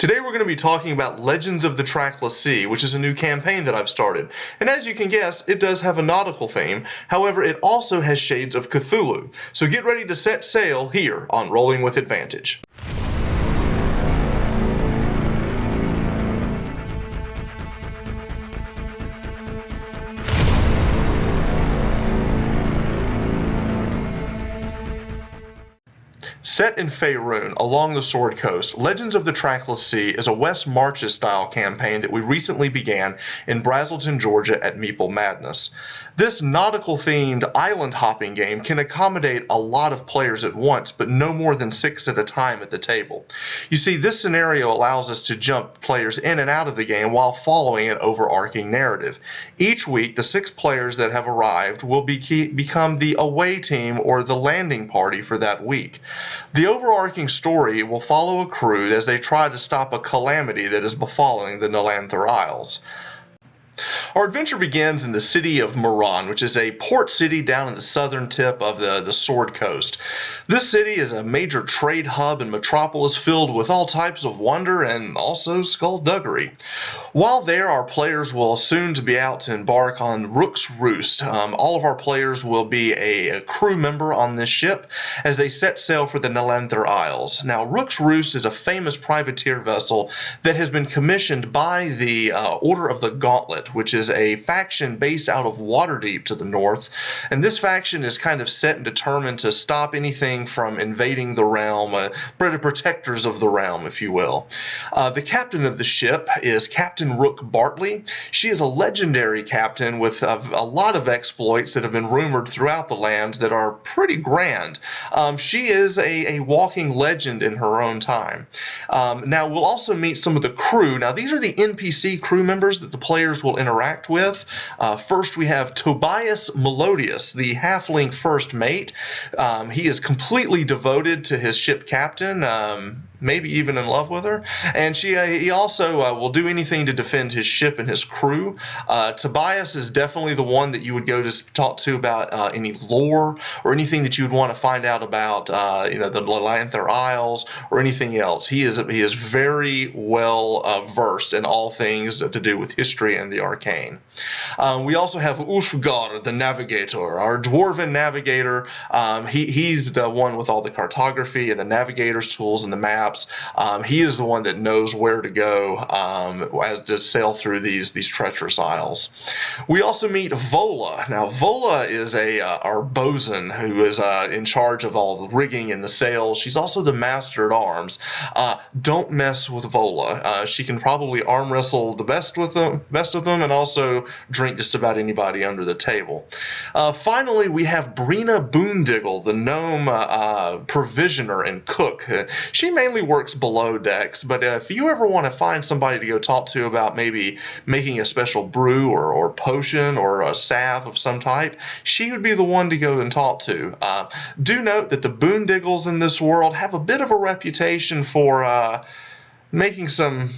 Today we're going to be talking about Legends of the Trackless Sea, which is a new campaign that I've started. And as you can guess, it does have a nautical theme. However, it also has shades of Cthulhu. So get ready to set sail here on Rolling with Advantage. Set in Faerun, along the Sword Coast, Legends of the Trackless Sea is a West Marches-style campaign that we recently began in Braselton, Georgia at Meeple Madness. This nautical-themed island-hopping game can accommodate a lot of players at once, but no more than 6 at a time at the table. You see, this scenario allows us to jump players in and out of the game while following an overarching narrative. Each week, the 6 players that have arrived will become the away team or the landing party for that week. The overarching story will follow a crew as they try to stop a calamity that is befalling the Nilanther Isles. Our adventure begins in the city of Moran, which is a port city down in the southern tip of the Sword Coast. This city is a major trade hub and metropolis filled with all types of wonder and also skullduggery. While there, our players will soon to be out to embark on Rook's Roost. All of our players will be a crew member on this ship as they set sail for the Nilanther Isles. Now, Rook's Roost is a famous privateer vessel that has been commissioned by the Order of the Gauntlet, which is a faction based out of Waterdeep to the north, and this faction is kind of set and determined to stop anything from invading the realm, protectors of the realm, if you will. The captain of the ship is Captain Rook Bartley. She is a legendary captain with a lot of exploits that have been rumored throughout the lands that are pretty grand. She is a walking legend in her own time. Now, we'll also meet some of the crew. Now, these are the NPC crew members that the players will interact with. First, we have Tobias Melodius, the halfling first mate. He is completely devoted to his ship captain, maybe even in love with her, and he also will do anything to defend his ship and his crew. Tobias is definitely the one that you would go to talk to about any lore or anything that you would want to find out about, the Nilanther Isles or anything else. He is very well versed in all things to do with history and the arcane. We also have Ulfgar, the navigator, our dwarven navigator. He's the one with all the cartography and the navigator's tools and the maps. He is the one that knows where to go as to sail through these treacherous isles. We also meet Vola. Now, Vola is our bosun who is in charge of all the rigging and the sails. She's also the master at arms. Don't mess with Vola. She can probably arm wrestle the best of them, and also drink just about anybody under the table. Finally, we have Brina Boondiggle, the gnome provisioner and cook. She mainly works below decks, but if you ever want to find somebody to go talk to about maybe making a special brew or potion or a salve of some type, she would be the one to go and talk to. Do note that the Boondiggles in this world have a bit of a reputation for making some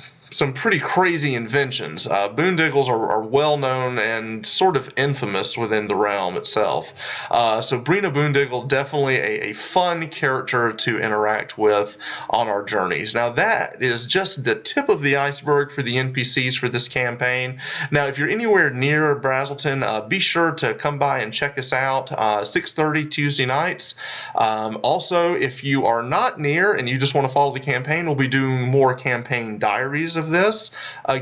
pretty crazy inventions. Boondiggles are well known and sort of infamous within the realm itself. So Brina Boondiggle, definitely a fun character to interact with on our journeys. Now, that is just the tip of the iceberg for the NPCs for this campaign. Now, if you're anywhere near Braselton, be sure to come by and check us out 6:30 Tuesday nights. Also, if you are not near and you just want to follow the campaign, we'll be doing more campaign diaries of this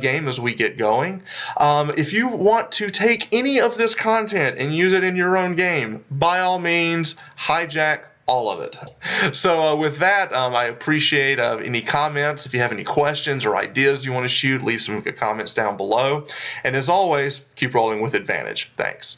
game as we get going. If you want to take any of this content and use it in your own game, by all means, hijack all of it. So with that, I appreciate any comments. If you have any questions or ideas you want to shoot, leave some comments down below. And as always, keep rolling with advantage. Thanks.